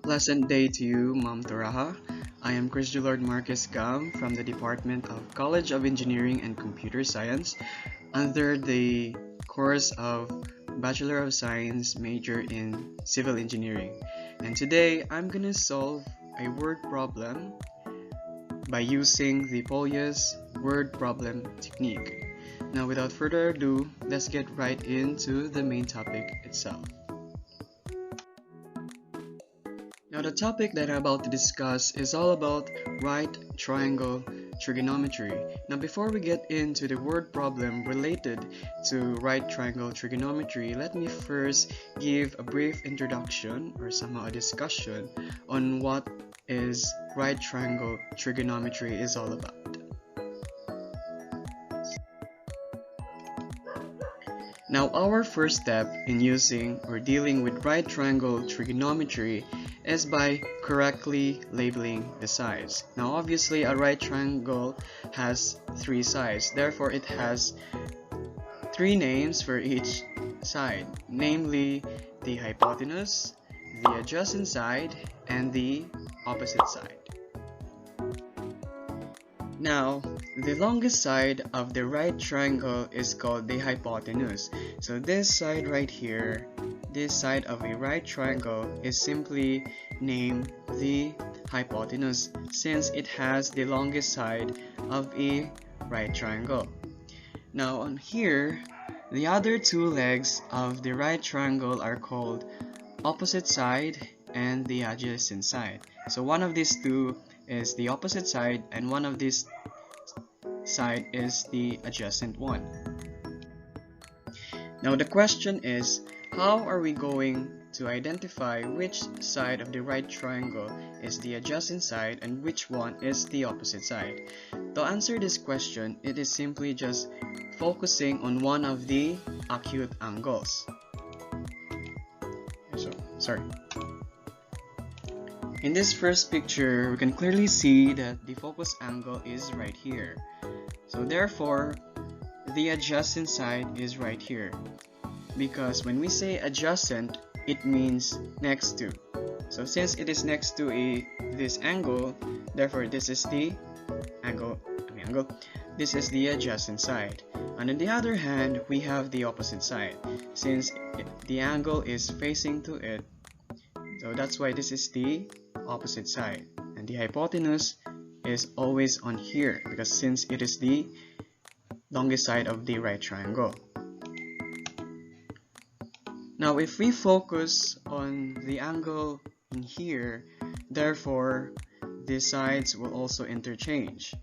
pleasant day to you, Ma'am Toraha. I am Chris Julord Marquez Gam from the Department of College of Engineering and Computer Science under the course of Bachelor of Science major in Civil Engineering. And today I'm gonna solve a word problem by using the Polya's word problem technique. Now without further ado, let's get right into the main topic itself. Now the topic that I'm about to discuss is all about right triangle trigonometry. Now before we get into the word problem related to right triangle trigonometry, let me first give a brief introduction or somehow a discussion on what is right triangle trigonometry is all about. Now our first step in using or dealing with right triangle trigonometry is by correctly labeling the sides. Now obviously a right triangle has three sides, therefore it has three names for each side, namely the hypotenuse, the adjacent side, and the opposite side. Now, the longest side of the right triangle is called the hypotenuse. So this side right here, this side of a right triangle is simply named the hypotenuse since it has the longest side of a right triangle. Now on here, the other two legs of the right triangle are called opposite side and the adjacent side. So one of these two is the opposite side and one of these side is the adjacent one. Now the question is, how are we going to identify which side of the right triangle is the adjacent side and which one is the opposite side? To answer this question, it is simply just focusing on one of the acute angles. In this first picture, we can clearly see that the focus angle is right here. So therefore, the adjacent side is right here. Because when we say adjacent, it means next to. So since it is next to this angle, therefore this is the angle. This is the adjacent side. And on the other hand, we have the opposite side. Since the angle is facing to it, so that's why this is the opposite side. And the hypotenuse is always on here because since it is the longest side of the right triangle. Now if we focus on the angle in here, therefore the sides will also interchange.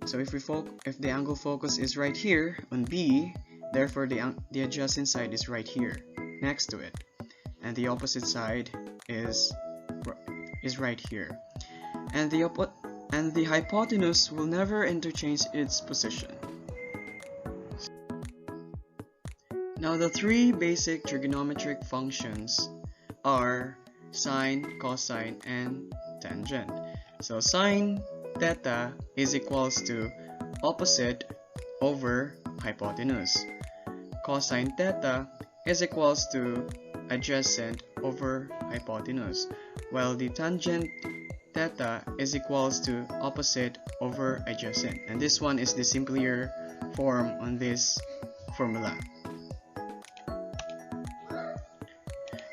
So if the angle focus is right here on B, therefore the adjacent side is right here next to it, and the opposite side is right here, and the hypotenuse will never interchange its position. Now the three basic trigonometric functions are sine, cosine, and tangent. So sine theta is equals to opposite over hypotenuse. Cosine theta is equals to adjacent over hypotenuse, while the tangent theta is equals to opposite over adjacent. And this one is the simpler form on this formula.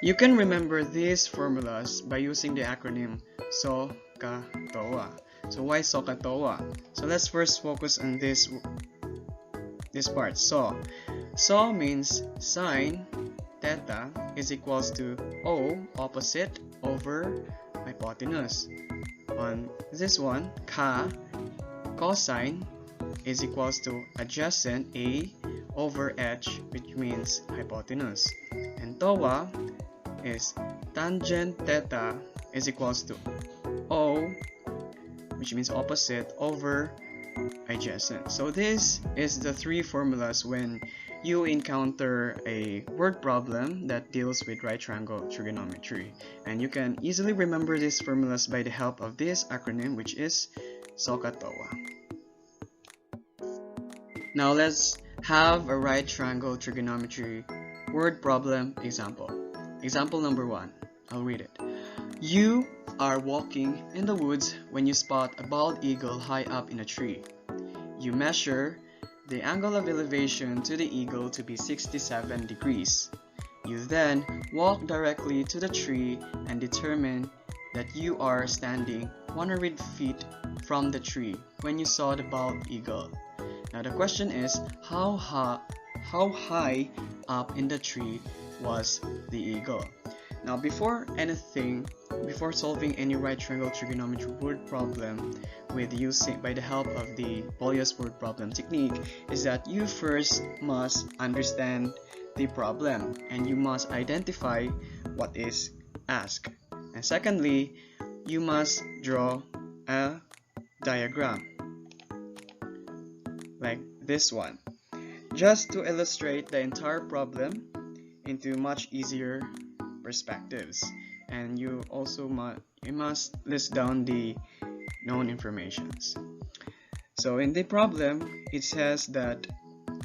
You can remember these formulas by using the acronym SOHCAHTOA. So why SOHCAHTOA? So let's first focus on this part. So means sine theta is equals to O opposite over hypotenuse. On this one, cosine is equals to adjacent A over H, which means hypotenuse. And TOA is tangent theta is equals to O, which means opposite, over adjacent. So this is the three formulas when you encounter a word problem that deals with right triangle trigonometry. And you can easily remember these formulas by the help of this acronym, which is SOHCAHTOA. Now let's have a right triangle trigonometry word problem example. Example number 1. I'll read it. You are walking in the woods when you spot a bald eagle high up in a tree. You measure the angle of elevation to the eagle to be 67 degrees. You then walk directly to the tree and determine that you are standing 100 feet from the tree when you saw the bald eagle. Now the question is, how high up in the tree was the eagle? Now before solving any right triangle trigonometry word problem by the help of the Polya's word problem technique, is that you first must understand the problem and you must identify what is asked. And secondly, you must draw a diagram like this one, just to illustrate the entire problem into much easier perspectives. And you also must list down the known informations. So in the problem, it says that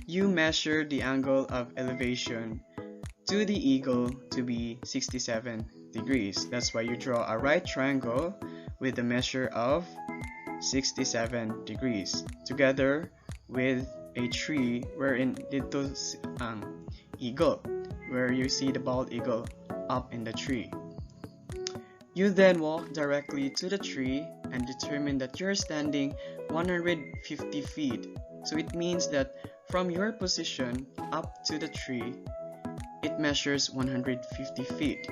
you measure the angle of elevation to the eagle to be 67 degrees. That's why you draw a right triangle with a measure of 67 degrees together with a tree wherein dito ang eagle, where you see the bald eagle up in the tree. You then walk directly to the tree and determine that you're standing 150 feet. So it means that from your position up to the tree, it measures 150 feet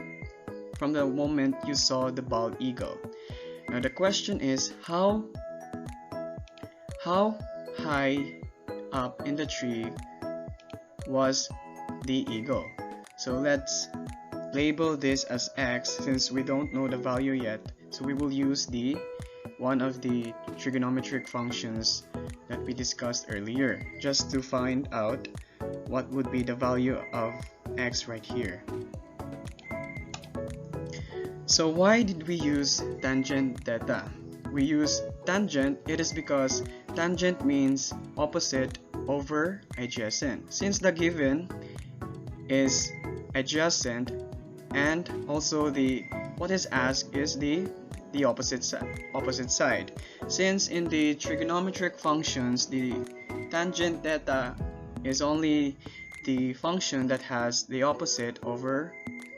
from the moment you saw the bald eagle. Now the question is, how high up in the tree was the eagle? So let's label this as x since we don't know the value yet. So we will use one of the trigonometric functions that we discussed earlier just to find out what would be the value of x right here. So why did we use tangent theta? We use tangent, it is because tangent means opposite over adjacent. Since the given is adjacent and also what is asked is the opposite side. Since in the trigonometric functions, the tangent theta is only the function that has the opposite over